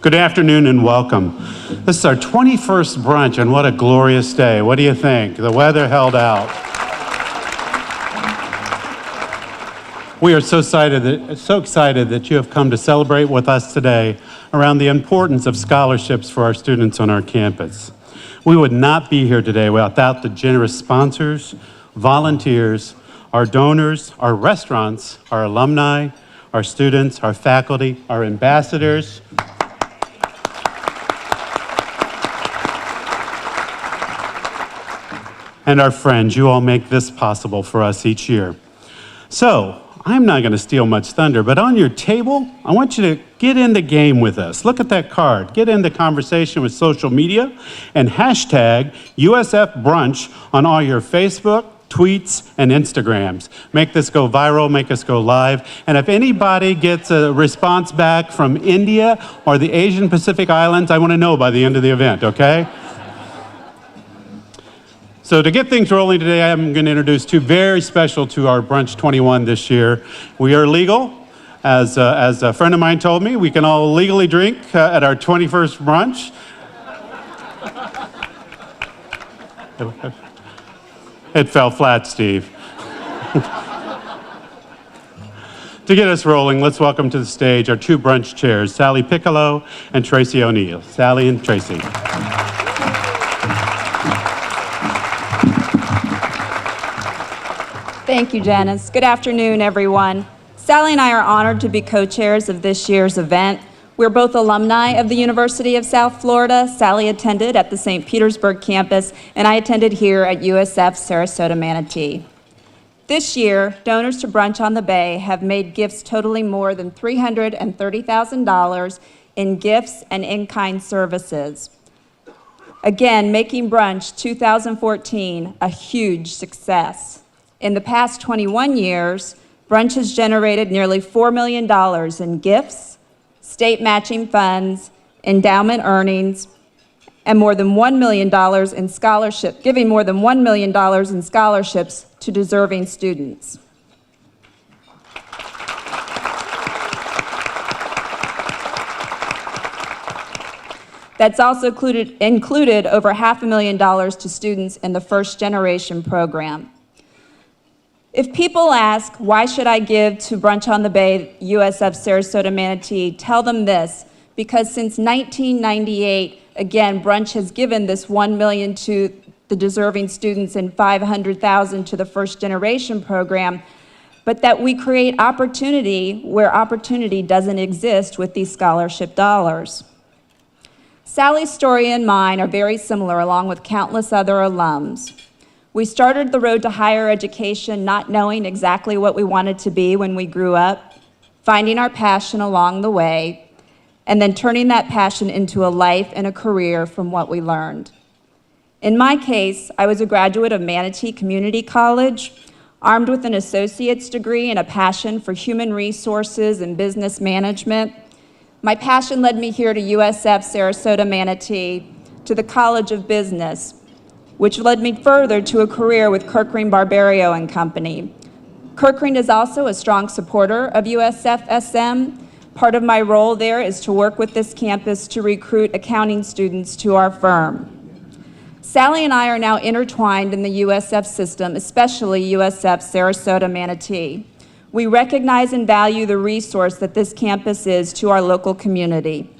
Good afternoon and welcome. This is our 21st brunch, and what a glorious day. What do you think? The weather held out. We are so excited that you have come to celebrate with us today around the importance of scholarships for our students on our campus. We would not be here today without the generous sponsors, volunteers, our donors, our restaurants, our alumni, our students, our faculty, our ambassadors, and our friends. You all make this possible for us each year. So, I'm not going to steal much thunder, but on your table, I want you to get in the game with us. Look at that card. Get into conversation with social media and hashtag USF Brunch on all your Facebook, tweets, and Instagrams. Make this go viral, make us go live. And if anybody gets a response back from India or the Asian Pacific Islands, I want to know by the end of the event, okay? So to get things rolling today, I'm going to introduce two very special to our Brunch 21 this year. We are legal. As a friend of mine told me, we can all legally drink at our 21st brunch. It fell flat, Steve. To get us rolling, let's welcome to the stage our two brunch chairs, Sally Piccolo and Tracy O'Neill. Sally and Tracy. Thank you, Janice. Good afternoon, everyone. Sally and I are honored to be co-chairs of this year's event. We're both alumni of the University of South Florida. Sally attended at the St. Petersburg campus, and I attended here at USF Sarasota Manatee. This year, donors to Brunch on the Bay have made gifts totaling more than $330,000 in gifts and in-kind services. Again, making Brunch 2014 a huge success. In the past 21 years, Brunch has generated nearly $4 million in gifts, state matching funds, endowment earnings, and more than $1 million in scholarship, giving more than $1 million in scholarships to deserving students. That's also included over $500,000 to students in the First Generation program. If people ask, why should I give to Brunch on the Bay, USF Sarasota Manatee, tell them this, because since 1998, again, Brunch has given this $1 million to the deserving students and $500,000 to the First Generation program, but that we create opportunity where opportunity doesn't exist with these scholarship dollars. Sally's story and mine are very similar, along with countless other alums. We started the road to higher education not knowing exactly what we wanted to be when we grew up, finding our passion along the way, and then turning that passion into a life and a career from what we learned. In my case, I was a graduate of Manatee Community College, armed with an associate's degree and a passion for human resources and business management. My passion led me here to USF Sarasota Manatee, to the College of Business, which led me further to a career with Kirkring Barbario and Company. Kirkring is also a strong supporter of USF SM. Part of my role there is to work with this campus to recruit accounting students to our firm. Sally and I are now intertwined in the USF system, especially USF Sarasota Manatee. We recognize and value the resource that this campus is to our local community.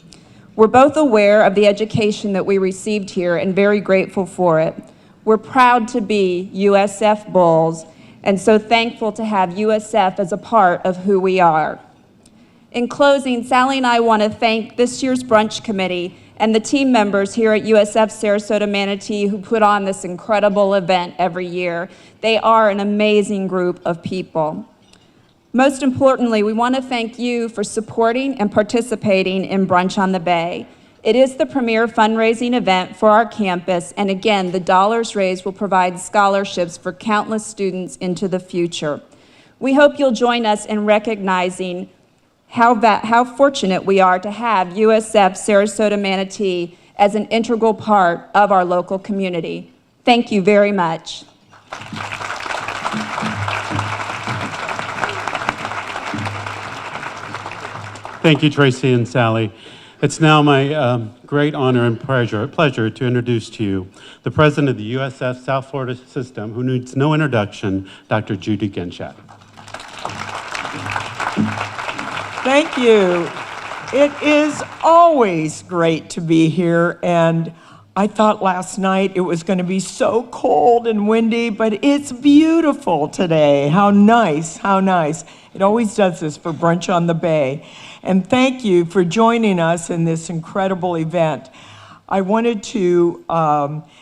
We're both aware of the education that we received here and very grateful for it. We're proud to be USF Bulls and so thankful to have USF as a part of who we are. In closing, Sally and I want to thank this year's brunch committee and the team members here at USF Sarasota Manatee who put on this incredible event every year. They are an amazing group of people. Most importantly, we want to thank you for supporting and participating in Brunch on the Bay. It is the premier fundraising event for our campus, and again, the dollars raised will provide scholarships for countless students into the future. We hope you'll join us in recognizing how fortunate we are to have USF Sarasota Manatee as an integral part of our local community. Thank you very much. Thank you, Tracy and Sally. It's now my great honor and pleasure to introduce to you the president of the USF South Florida System, who needs no introduction, Dr. Judy Genshaft. Thank you. It is always great to be here, and I thought last night it was going to be so cold and windy, but it's beautiful today. How nice, how nice. It always does this for Brunch on the Bay. And thank you for joining us in this incredible event. I wanted to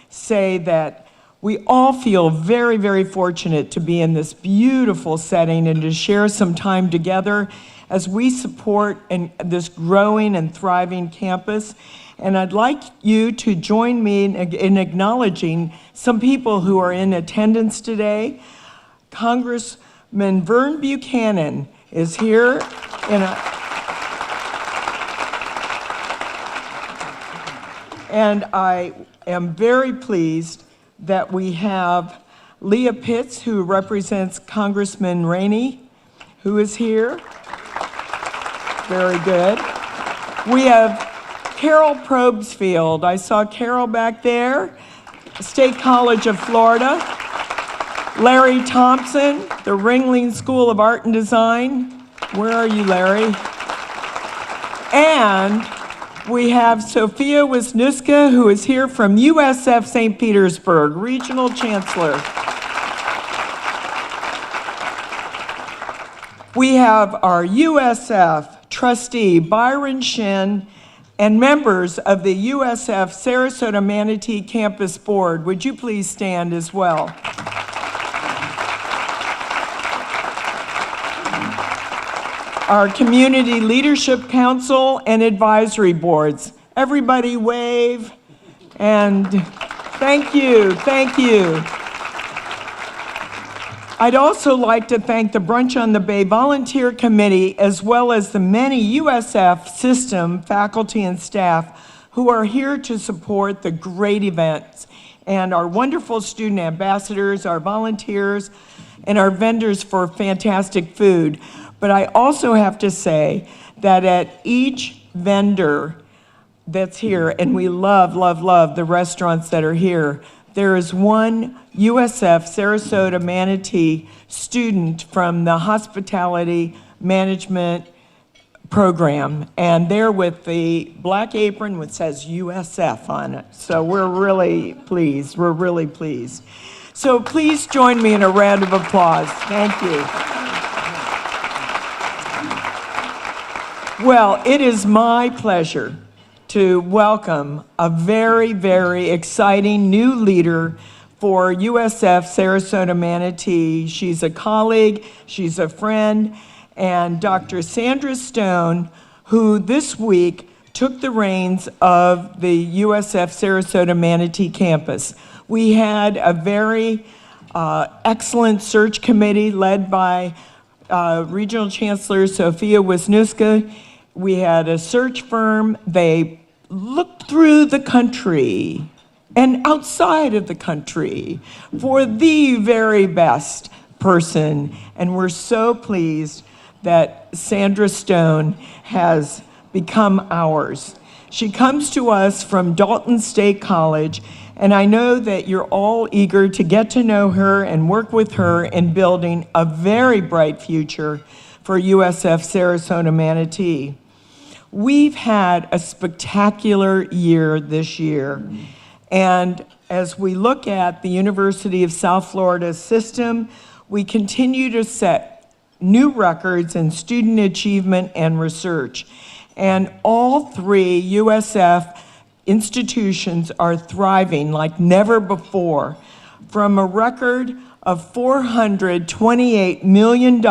say that we all feel very, very fortunate to be in this beautiful setting and to share some time together as we support this growing and thriving campus. And I'd like you to join me in acknowledging some people who are in attendance today. Congressman Vern Buchanan is here and I am very pleased that we have Leah Pitts, who represents Congressman Rainey, who is here. Very good. We have Carol Probstfeld. I saw Carol back there, State College of Florida. Larry Thompson, the Ringling School of Art and Design. Where are you, Larry? And we have Sophia Wisniewska, who is here from USF St. Petersburg, Regional Chancellor. We have our USF trustee, Byron Shin, and members of the USF Sarasota Manatee Campus Board. Would you please stand as well? Our Community Leadership Council and Advisory Boards. Everybody wave, and thank you, thank you. I'd also like to thank the Brunch on the Bay Volunteer Committee, as well as the many USF system faculty and staff who are here to support the great events, and our wonderful student ambassadors, our volunteers, and our vendors for fantastic food. But I also have to say that at each vendor that's here, and we love, love, love the restaurants that are here, there is one USF Sarasota Manatee student from the hospitality management program, and they're with the black apron which says USF on it. So we're really pleased, we're really pleased. So please join me in a round of applause. Thank you. Well, it is my pleasure to welcome a very, very exciting new leader for USF Sarasota Manatee. She's a colleague, she's a friend, and Dr. Sandra Stone, who this week took the reins of the USF Sarasota Manatee campus. We had a very excellent search committee led by Regional Chancellor Sophia Wisniewska. We had a search firm. They looked through the country and outside of the country for the very best person. And we're so pleased that Sandra Stone has become ours. She comes to us from Dalton State College, and I know that you're all eager to get to know her and work with her in building a very bright future for USF Sarasota Manatee. We've had a spectacular year this year, and as we look at the University of South Florida system, we continue to set new records in student achievement and research. And all three USF institutions are thriving like never before. From a record of $428 million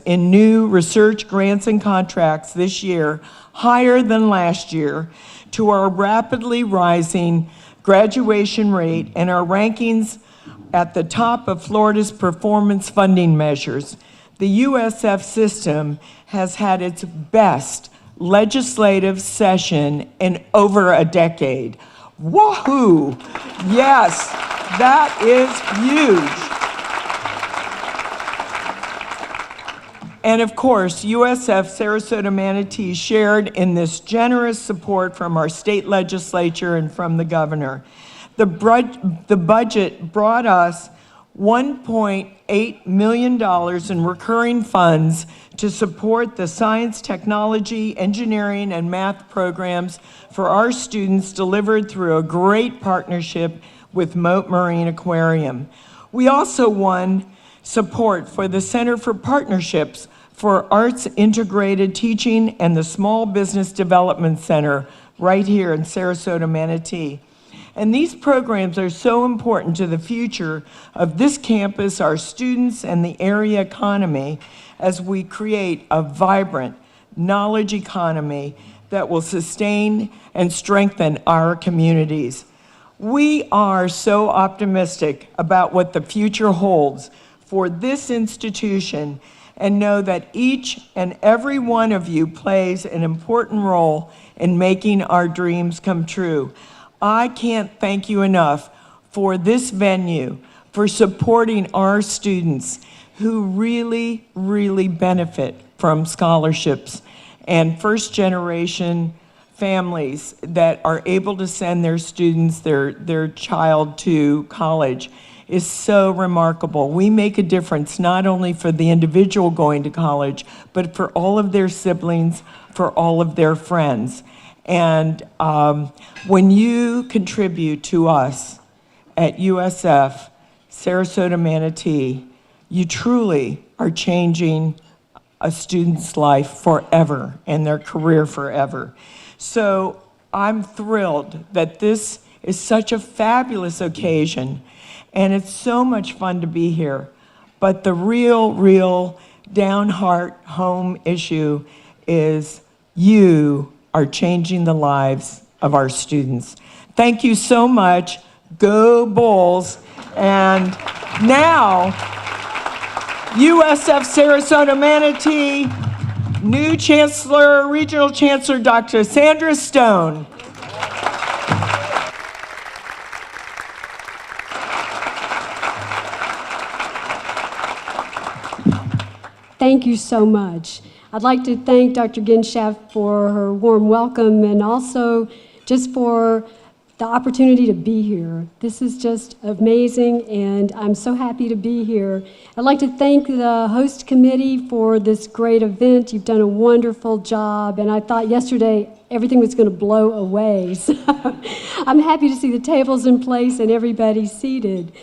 in new research grants and contracts this year, higher than last year, to our rapidly rising graduation rate and our rankings at the top of Florida's performance funding measures. The USF system has had its best legislative session in over a decade. Woohoo! Yes, that is huge. And of course, USF Sarasota Manatee shared in this generous support from our state legislature and from the governor. The budget brought us $1.8 million in recurring funds to support the science, technology, engineering, and math programs for our students, delivered through a great partnership with Moat Marine Aquarium. We also won support for the Center for Partnerships for Arts Integrated Teaching and the Small Business Development Center right here in Sarasota, Manatee. And these programs are so important to the future of this campus, our students, and the area economy as we create a vibrant knowledge economy that will sustain and strengthen our communities. We are so optimistic about what the future holds for this institution and know that each and every one of you plays an important role in making our dreams come true. I can't thank you enough for this venue, for supporting our students who really, really benefit from scholarships, and first-generation families that are able to send their students, their child to college is so remarkable. We make a difference not only for the individual going to college, but for all of their siblings, for all of their friends. And when you contribute to us at USF, Sarasota Manatee, you truly are changing a student's life forever and their career forever. So I'm thrilled that this is such a fabulous occasion, and it's so much fun to be here. But the real down heart home issue is you are changing the lives of our students. Thank you so much. Go Bulls. And now, USF Sarasota Manatee, new Chancellor, Regional Chancellor, Dr. Sandra Stone. Thank you so much. I'd like to thank Dr. Genshaft for her warm welcome and also just for the opportunity to be here. This is just amazing, and I'm so happy to be here. I'd like to thank the host committee for this great event. You've done a wonderful job, and I thought yesterday everything was going to blow away. So I'm happy to see the tables in place and everybody seated.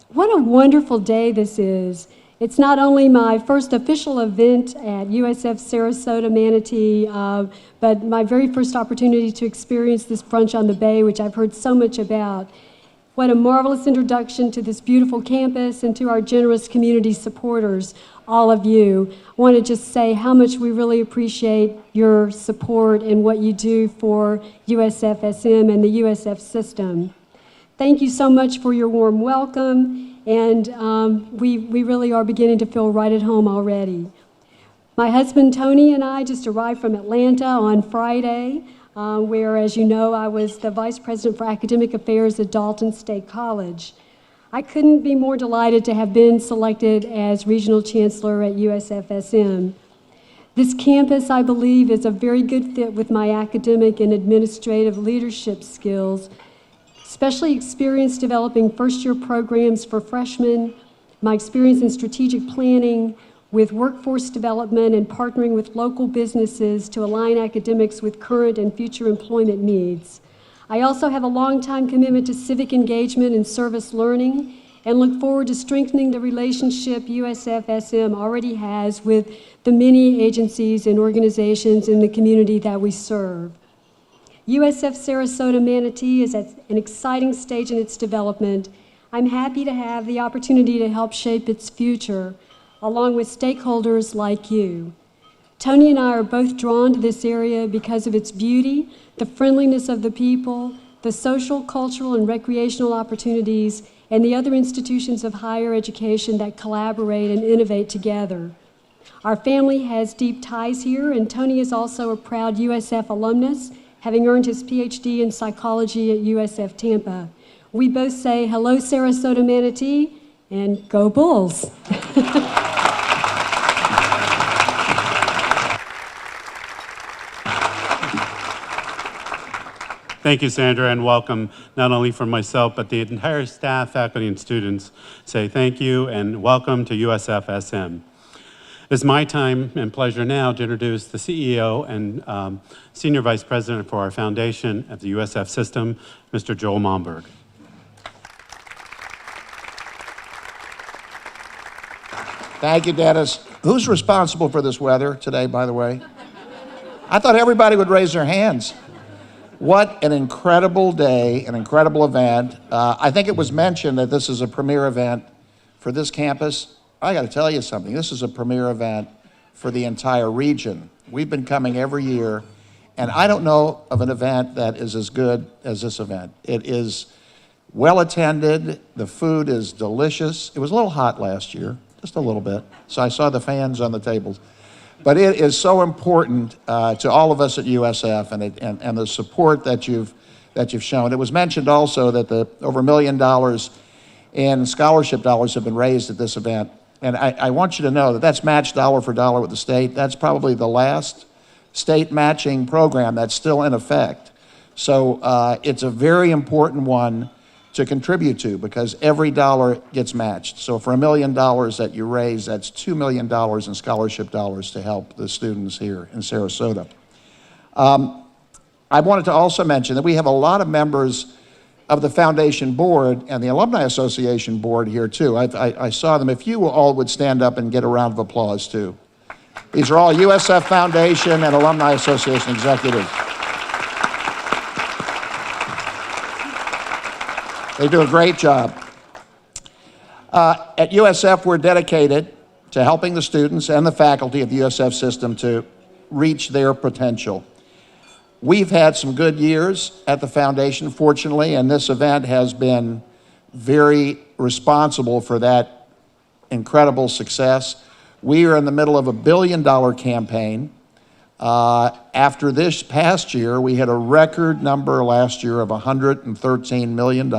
What a wonderful day this is. It's not only my first official event at USF Sarasota Manatee, but my very first opportunity to experience this brunch on the Bay, which I've heard so much about. What a marvelous introduction to this beautiful campus and to our generous community supporters, all of you. I want to just say how much we really appreciate your support and what you do for USF-SM and the USF system. Thank you so much for your warm welcome. And we really are beginning to feel right at home already. My husband Tony and I just arrived from Atlanta on Friday, where, as you know, I was the Vice President for Academic Affairs at Dalton State College. I couldn't be more delighted to have been selected as Regional Chancellor at USF-SM. This campus, I believe, is a very good fit with my academic and administrative leadership skills, especially experience developing first-year programs for freshmen, my experience in strategic planning with workforce development and partnering with local businesses to align academics with current and future employment needs. I also have a long-time commitment to civic engagement and service learning and look forward to strengthening the relationship USF-SM already has with the many agencies and organizations in the community that we serve. USF Sarasota Manatee is at an exciting stage in its development. I'm happy to have the opportunity to help shape its future, along with stakeholders like you. Tony and I are both drawn to this area because of its beauty, the friendliness of the people, the social, cultural, and recreational opportunities, and the other institutions of higher education that collaborate and innovate together. Our family has deep ties here, and Tony is also a proud USF alumnus, having earned his PhD in psychology at USF Tampa. We both say, hello, Sarasota Manatee, and go Bulls. Thank you, Sandra, and welcome not only from myself, but the entire staff, faculty, and students. Say thank you and welcome to USF SM. It's my time and pleasure now to introduce the CEO and Senior Vice President for our foundation of the USF system, Mr. Joel Momberg. Thank you, Dennis. Who's responsible for this weather today, by the way? I thought everybody would raise their hands. What an incredible day, an incredible event. I think it was mentioned that this is a premier event for this campus. I got to tell you something. This is a premier event for the entire region. We've been coming every year, and I don't know of an event that is as good as this event. It is well attended. The food is delicious. It was a little hot last year, just a little bit. So I saw the fans on the tables. But it is so important to all of us at USF and the support that you've shown. It was mentioned also that over $1 million in scholarship dollars have been raised at this event. And I want you to know that that's matched dollar for dollar with the state. That's probably the last state matching program that's still in effect. So it's a very important one to contribute to because every dollar gets matched. So for $1 million that you raise, that's $2 million in scholarship dollars to help the students here in Sarasota. I wanted to also mention that we have a lot of members of the foundation board and the Alumni Association board here too. I saw them. If you all would stand up and get a round of applause too. These are all USF Foundation and Alumni Association executives. They do a great job. At USF, we're dedicated to helping the students and the faculty of the USF system to reach their potential. We've had some good years at the foundation, fortunately, and this event has been very responsible for that incredible success. We are in the middle of a $1 billion campaign. After this past year, we had a record number last year of $113 million,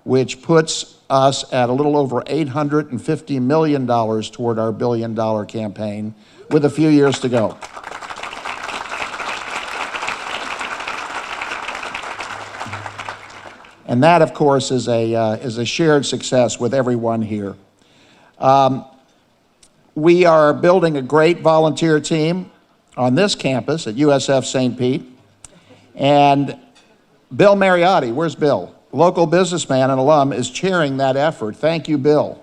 which puts us at a little over $850 million toward our $1 billion campaign with a few years to go. And that, of course, is a shared success with everyone here. We are building a great volunteer team on this campus at USF St. Pete. And Bill Mariotti, where's Bill? Local businessman and alum is chairing that effort. Thank you, Bill.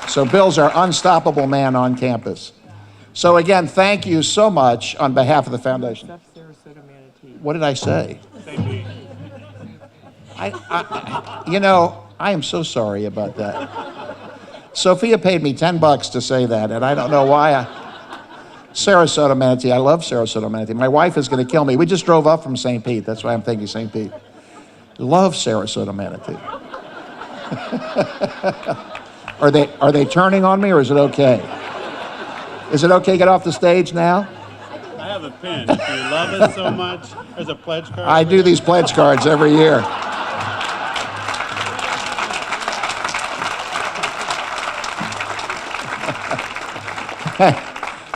So Bill's our unstoppable man on campus. So again, thank you so much on behalf of the foundation. What did I say? You know, I am so sorry about that. Sophia paid me $10 to say that, and I don't know why. Sarasota, Manatee. I love Sarasota, Manatee. My wife is going to kill me. We just drove up from St. Pete. That's why I'm thinking St. Pete. Love Sarasota, Manatee. Are they turning on me, or is it okay? Is it okay to get off the stage now? I have a pin. If you love it so much, there's a pledge card. I do these pledge cards every year.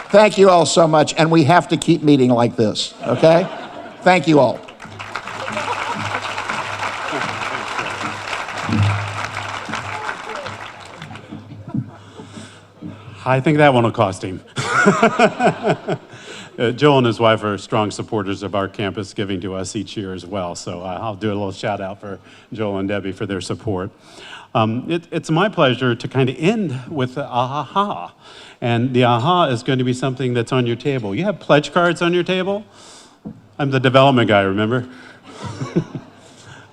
Thank you all so much, and we have to keep meeting like this, okay? Thank you all. I think that one will cost him. Joel and his wife are strong supporters of our campus giving to us each year as well, so I'll do a little shout out for Joel and Debbie for their support. It's my pleasure to kind of end with the aha. And the aha is going to be something that's on your table. You have pledge cards on your table? I'm the development guy, remember?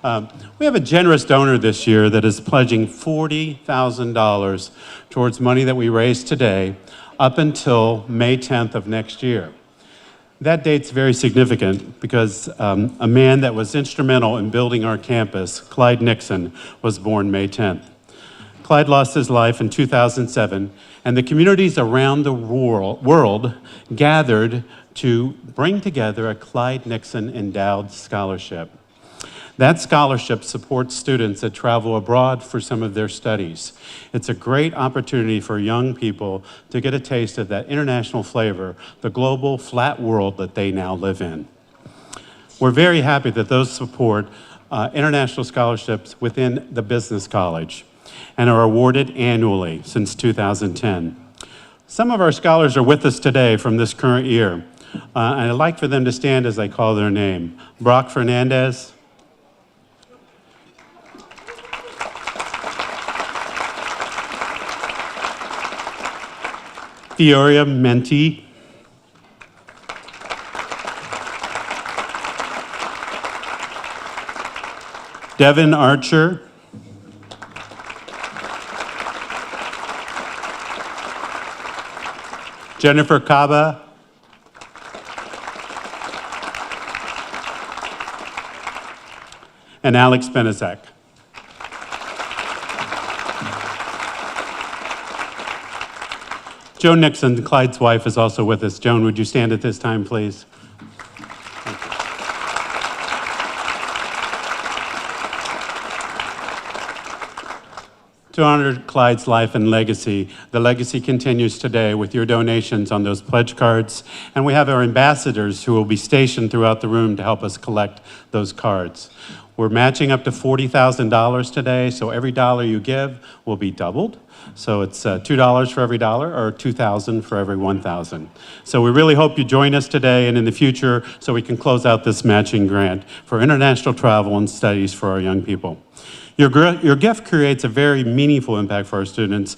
We have a generous donor this year that is pledging $40,000 towards money that we raised today up until May 10th of next year. That date's very significant because a man that was instrumental in building our campus, Clyde Nixon, was born May 10th. Clyde lost his life in 2007, and the communities around the world gathered to bring together a Clyde Nixon Endowed Scholarship. That scholarship supports students that travel abroad for some of their studies. It's a great opportunity for young people to get a taste of that international flavor, the global flat world that they now live in. We're very happy that those support international scholarships within the business college and are awarded annually since 2010. Some of our scholars are with us today from this current year, and I'd like for them to stand as I call their name. Brock Fernandez, Fioria Menti, Devin Archer, Jennifer Kaba, and Alex Benezek. Joan Nixon, Clyde's wife, is also with us. Joan, would you stand at this time, please? To honor Clyde's life and legacy, the legacy continues today with your donations on those pledge cards, and we have our ambassadors who will be stationed throughout the room to help us collect those cards. We're matching up to $40,000 today, so every dollar you give will be doubled. So it's $2 for every dollar, or $2,000 for every $1,000. So we really hope you join us today and in the future so we can close out this matching grant for international travel and studies for our young people. Your gift creates a very meaningful impact for our students,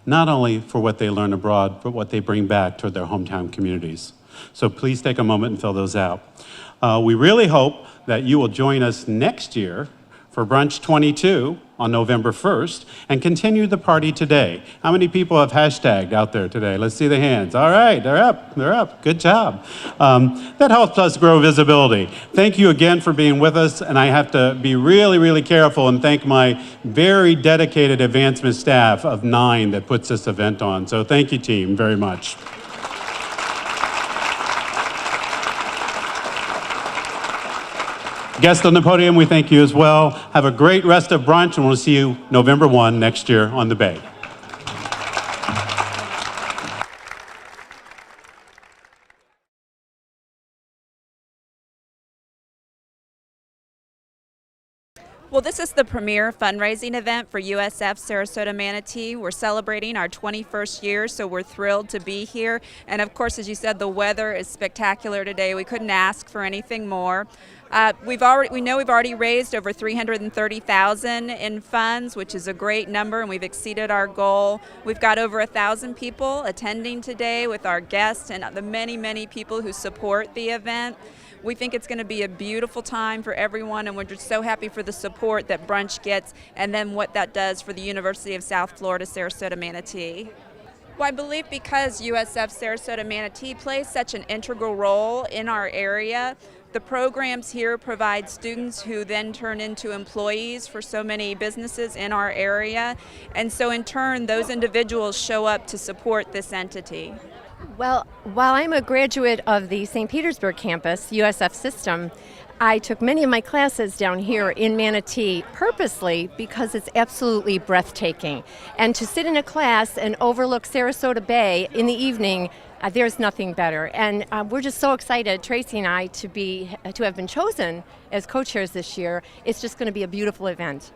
not only for what they learn abroad, but what they bring back to their hometown communities. So please take a moment and fill those out. We really hope that you will join us next year for Brunch 22 on November 1st and continue the party today. How many people have hashtagged out there today? Let's see the hands. All right, they're up. Good job. That helps us grow visibility. Thank you again for being with us, and I have to be really, really careful and thank my very dedicated advancement staff of 9 that puts this event on. So thank you, team, very much. Guests on the podium, we thank you as well. Have a great rest of brunch, and we'll see you November 1 next year on the Bay. Well, this is the premier fundraising event for USF Sarasota Manatee. We're celebrating our 21st year, so we're thrilled to be here. And of course, as you said, the weather is spectacular today. We couldn't ask for anything more. We know we've already raised over $330,000 in funds, which is a great number, and we've exceeded our goal. We've got over 1,000 people attending today with our guests and the many, many people who support the event. We think it's going to be a beautiful time for everyone, and we're just so happy for the support that Brunch gets and then what that does for the University of South Florida, Sarasota Manatee. Well, I believe because USF Sarasota Manatee plays such an integral role in our area, the programs here provide students who then turn into employees for so many businesses in our area, and so in turn those individuals show up to support this entity. Well, while I'm a graduate of the St. Petersburg campus, USF system, I took many of my classes down here in Manatee purposely because it's absolutely breathtaking. And to sit in a class and overlook Sarasota Bay in the evening, there's nothing better. And we're just so excited, Tracy and I, to have been chosen as co-chairs this year. It's just going to be a beautiful event.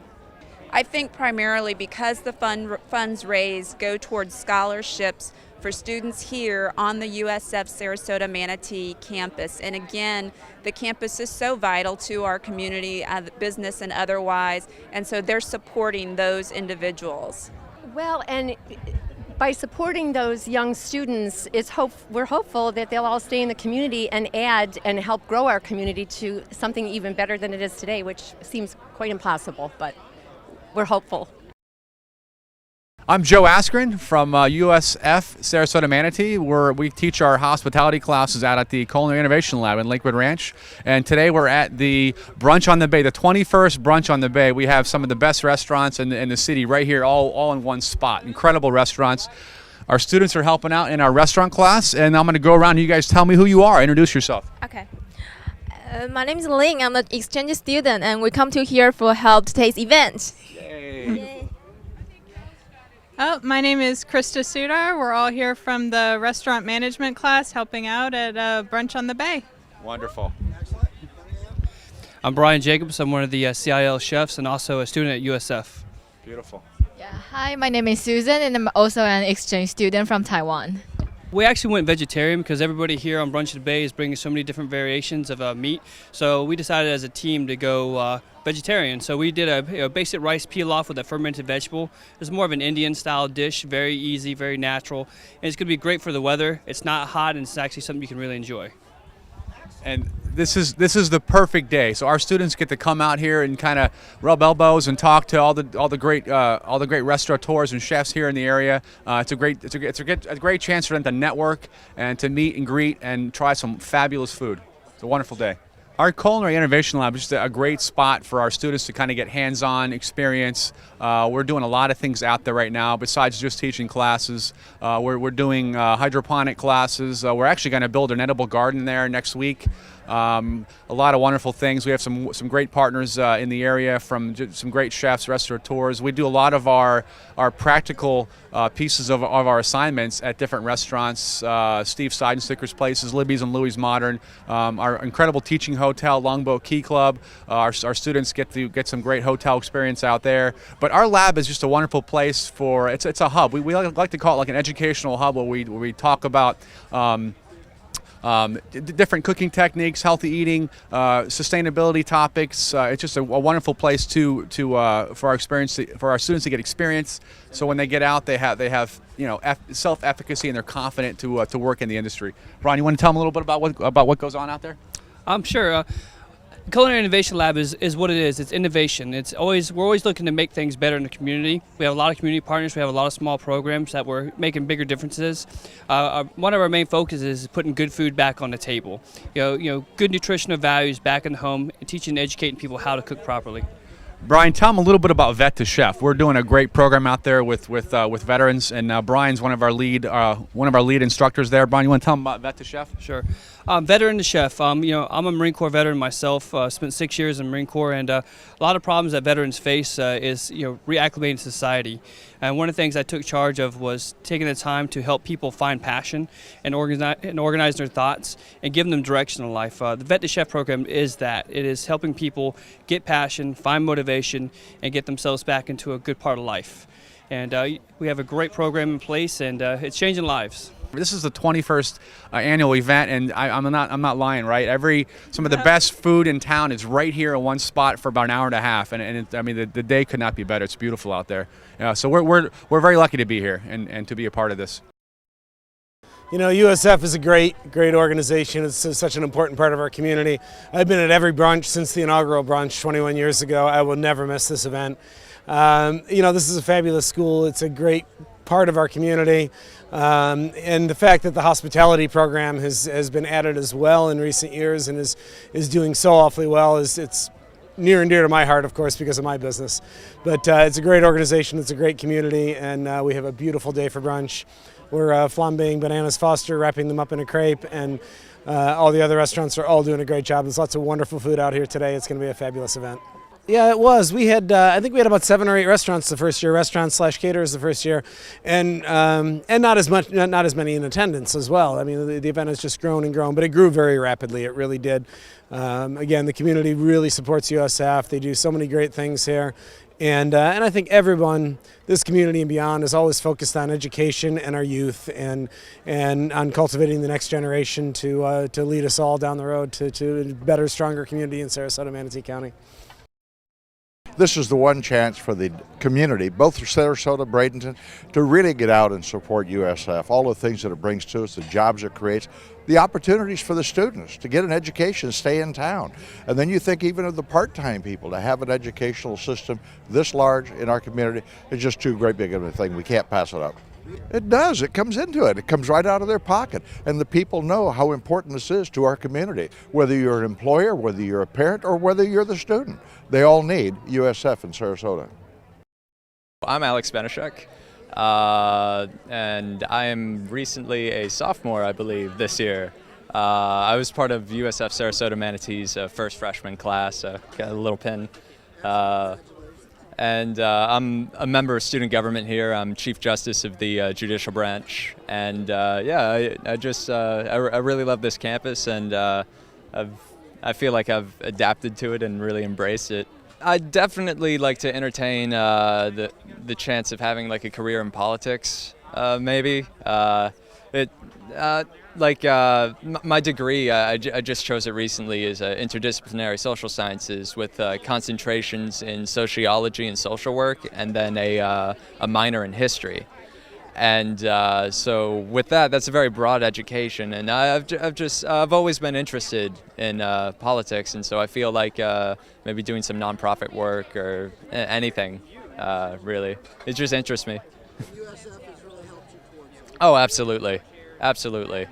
I think primarily because the funds raised go towards scholarships for students here on the USF Sarasota Manatee campus. And again, the campus is so vital to our community, business and otherwise, and so they're supporting those individuals. Well, and by supporting those young students, we're hopeful that they'll all stay in the community and add and help grow our community to something even better than it is today, which seems quite impossible, but we're hopeful. I'm Joe Askren from USF Sarasota Manatee, where we teach our hospitality classes out at the Culinary Innovation Lab in Lakewood Ranch. And today we're at the Brunch on the Bay, the 21st Brunch on the Bay. We have some of the best restaurants in the city right here, all in one spot. Incredible restaurants. Our students are helping out in our restaurant class, and I'm going to go around and you guys tell me who you are. Introduce yourself. Okay. My name is Ling. I'm an exchange student, and we come to here for help today's event. Yay. Oh, my name is Krista Sudar. We're all here from the restaurant management class helping out at Brunch on the Bay. Wonderful. I'm Brian Jacobs. I'm one of the CIL chefs and also a student at USF. Beautiful. Yeah. Hi, my name is Susan, and I'm also an exchange student from Taiwan. We actually went vegetarian because everybody here on Brunch at the Bay is bringing so many different variations of meat. So we decided as a team to go vegetarian. So we did a basic rice pilaf with a fermented vegetable. It's more of an Indian style dish, very easy, very natural. And it's going to be great for the weather. It's not hot and it's actually something you can really enjoy. And this is the perfect day. So our students get to come out here and kind of rub elbows and talk to all the great restaurateurs and chefs here in the area. It's a great chance for them to network and to meet and greet and try some fabulous food. It's a wonderful day. Our Culinary Innovation Lab is just a great spot for our students to kind of get hands-on experience. We're doing a lot of things out there right now besides just teaching classes. We're doing hydroponic classes. We're actually going to build an edible garden there next week. A lot of wonderful things. We have some great partners in the area from some great chefs, restaurateurs. We do a lot of our practical pieces of our assignments at different restaurants, Steve Seidensticker's Places, Libby's and Louie's Modern, our incredible teaching hotel, Longboat Key Club. Our students get to get some great hotel experience out there. But our lab is just a wonderful place for, it's a hub. We like to call it like an educational hub where we talk about different cooking techniques, healthy eating, sustainability topics. It's just a wonderful place for our students to get experience. So when they get out, they have self-efficacy and they're confident to work in the industry. Ron, you want to tell them a little bit about what goes on out there? I'm sure. Culinary Innovation Lab is what it is. It's innovation. We're always looking to make things better in the community. We have a lot of community partners. We have a lot of small programs that we're making bigger differences. One of our main focuses is putting good food back on the table. Good nutritional values back in the home, and teaching and educating people how to cook properly. Brian, tell them a little bit about Vet to Chef. We're doing a great program out there with veterans, and Brian's one of our lead instructors there. Brian, you want to tell them about Vet to Chef? Sure. Veteran to chef. I'm a Marine Corps veteran myself. Spent 6 years in the Marine Corps, and a lot of problems that veterans face is reacclimating to society. And one of the things I took charge of was taking the time to help people find passion and organize their thoughts and giving them direction in life. The Vet to Chef program is that. It is helping people get passion, find motivation, and get themselves back into a good part of life. And we have a great program in place, and it's changing lives. This is the 21st annual event, and I'm not lying, right? Some of the best food in town is right here in one spot for about an hour and a half, and the day could not be better. It's beautiful out there. So we're very lucky to be here and to be a part of this. USF is a great organization. It's such an important part of our community. I've been at every brunch since the inaugural brunch 21 years ago. I will never miss this event. This is a fabulous school. It's a great part of our community. And the fact that the hospitality program has been added as well in recent years and is doing so awfully well it's near and dear to my heart, of course, because of my business. But it's a great organization, it's a great community, and we have a beautiful day for brunch. We're flambeing bananas Foster, wrapping them up in a crepe, and all the other restaurants are all doing a great job. There's lots of wonderful food out here today. It's going to be a fabulous event. Yeah, it was. We had, I think we had about 7 or 8 restaurants the first year, restaurants/caterers the first year, and not as many in attendance as well. I mean, the event has just grown and grown, but it grew very rapidly. It really did. Again, the community really supports USF. They do so many great things here, and I think everyone, this community and beyond, is always focused on education and our youth, and on cultivating the next generation to lead us all down the road to a better, stronger community in Sarasota, Manatee County. This is the one chance for the community, both Sarasota, Bradenton, to really get out and support USF. All the things that it brings to us, the jobs it creates, the opportunities for the students to get an education, stay in town. And then you think even of the part-time people, to have an educational system this large in our community is just too great big of a thing. We can't pass it up. It does. It comes into it. It comes right out of their pocket. And the people know how important this is to our community. Whether you're an employer, whether you're a parent, or whether you're the student, they all need USF in Sarasota. I'm Alex Benishek, and I am recently a sophomore, I believe, this year. I was part of USF Sarasota Manatee's first freshman class. Got a little pin. And I'm a member of student government here. I'm Chief Justice of the Judicial Branch. And I really love this campus, and I feel like I've adapted to it and really embraced it. I'd definitely like to entertain the chance of having like a career in politics, maybe. My degree, I just chose it recently, is interdisciplinary social sciences with concentrations in sociology and social work, and then a minor in history. And so with that, that's a very broad education, and I've always been interested in politics, and so I feel like maybe doing some nonprofit work or anything, really. It just interests me. USF has really helped you towards it. Oh, absolutely. Absolutely.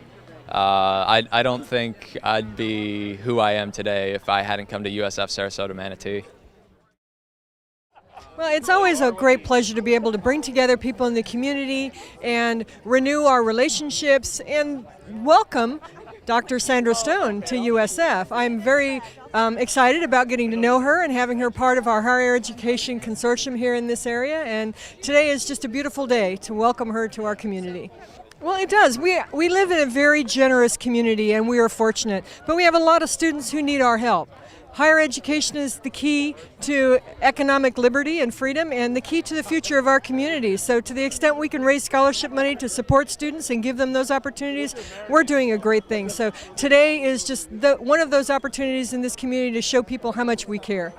I don't think I'd be who I am today if I hadn't come to USF Sarasota Manatee. Well, it's always a great pleasure to be able to bring together people in the community and renew our relationships and welcome Dr. Sandra Stone to USF. I'm very excited about getting to know her and having her part of our higher education consortium here in this area, and today is just a beautiful day to welcome her to our community. Well, it does. We live in a very generous community, and we are fortunate, but we have a lot of students who need our help. Higher education is the key to economic liberty and freedom, and the key to the future of our community. So to the extent we can raise scholarship money to support students and give them those opportunities, we're doing a great thing. So today is just one of those opportunities in this community to show people how much we care.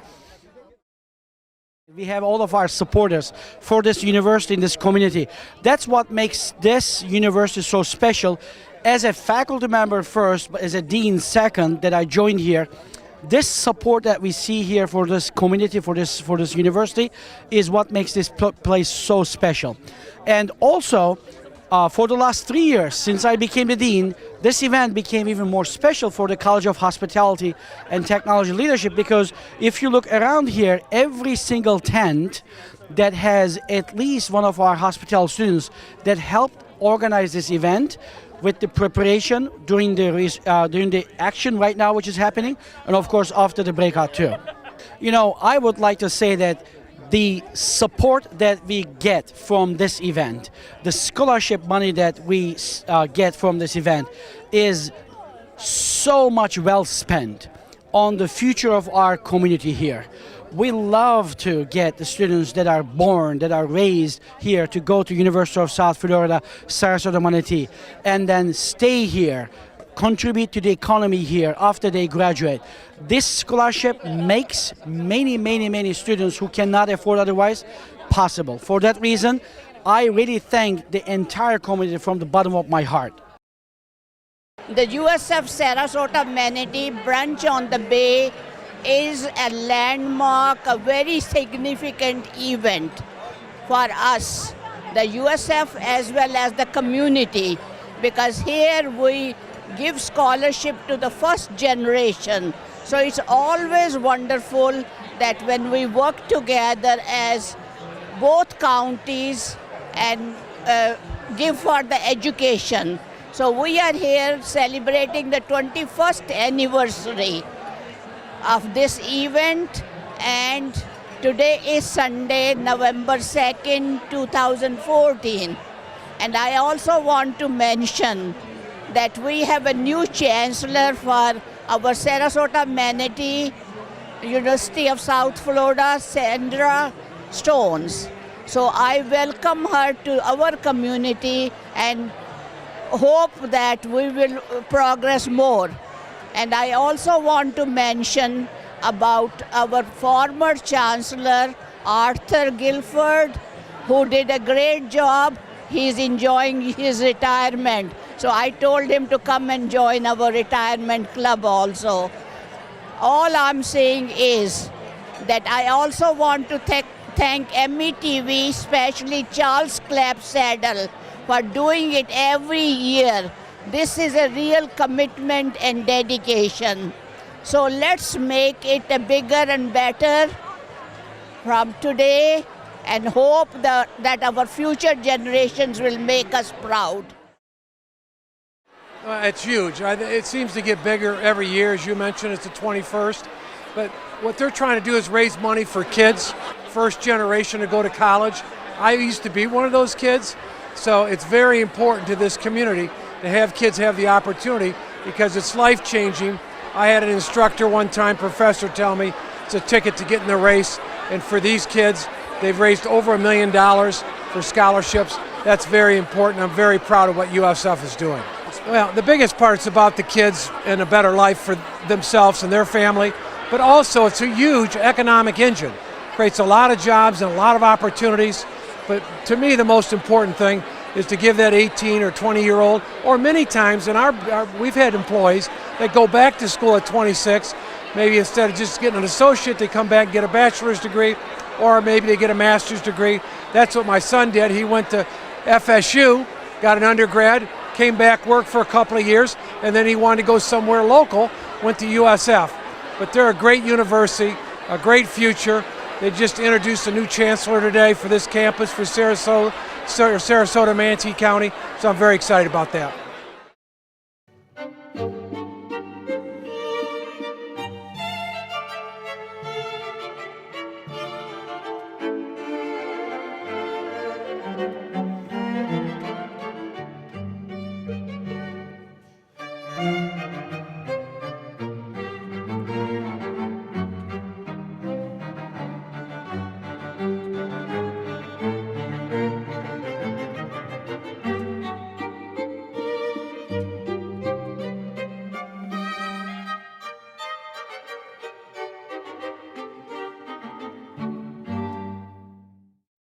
We have all of our supporters for this university and this community. That's what makes this university so special. As a faculty member first, but as a dean second that I joined here, this support that we see here for this community, for this university, is what makes this place so special. And also, for the last 3 years, since I became the dean, this event became even more special for the College of Hospitality and Technology Leadership, because if you look around here, every single tent that has at least one of our hospitality students that helped organize this event, with the preparation during the action right now which is happening, and of course after the breakout too. You know, I would like to say that the support that we get from this event, the scholarship money that we get from this event, is so much well spent on the future of our community here. We love to get the students that are born, that are raised here to go to University of South Florida, Sarasota Manatee, and then stay here, contribute to the economy here after they graduate. This scholarship makes many students who cannot afford otherwise possible. For that reason, I really thank the entire community from the bottom of my heart. The USF Sarasota Manatee Brunch on the Bay is a landmark, a very significant event for us, the USF as well as the community, because here we give scholarship to the first generation. So it's always wonderful that when we work together as both counties and give for the education. So we are here celebrating the 21st anniversary of this event, and today is Sunday, November 2nd, 2014. And I also want to mention that we have a new chancellor for our Sarasota Manatee, University of South Florida, Sandra Stone. So I welcome her to our community and hope that we will progress more. And I also want to mention about our former Chancellor, Arthur Guilford, who did a great job. He's enjoying his retirement. So I told him to come and join our retirement club also. All I'm saying is that I also want to thank METV, especially Charles Clapsaddle, for doing it every year. This is a real commitment and dedication. So let's make it a bigger and better from today and hope that our future generations will make us proud. It's huge. It seems to get bigger every year. As you mentioned, it's the 21st. But what they're trying to do is raise money for kids, first generation to go to college. I used to be one of those kids, so it's very important to this community to have kids have the opportunity because it's life-changing. I had an instructor one time, professor, tell me it's a ticket to get in the race, and for these kids, they've raised over $1 million for scholarships. That's very important. I'm very proud of what USF is doing. Well, the biggest part is about the kids and a better life for themselves and their family, but also it's a huge economic engine. Creates a lot of jobs and a lot of opportunities, but to me the most important thing is to give that 18 or 20-year-old, or many times, we've had employees that go back to school at 26, maybe instead of just getting an associate, they come back and get a bachelor's degree, or maybe they get a master's degree. That's what my son did. He went to FSU, got an undergrad, came back, worked for a couple of years, and then he wanted to go somewhere local, went to USF. But they're a great university, a great future. They just introduced a new chancellor today for this campus for Sarasota, Manatee County, so I'm very excited about that.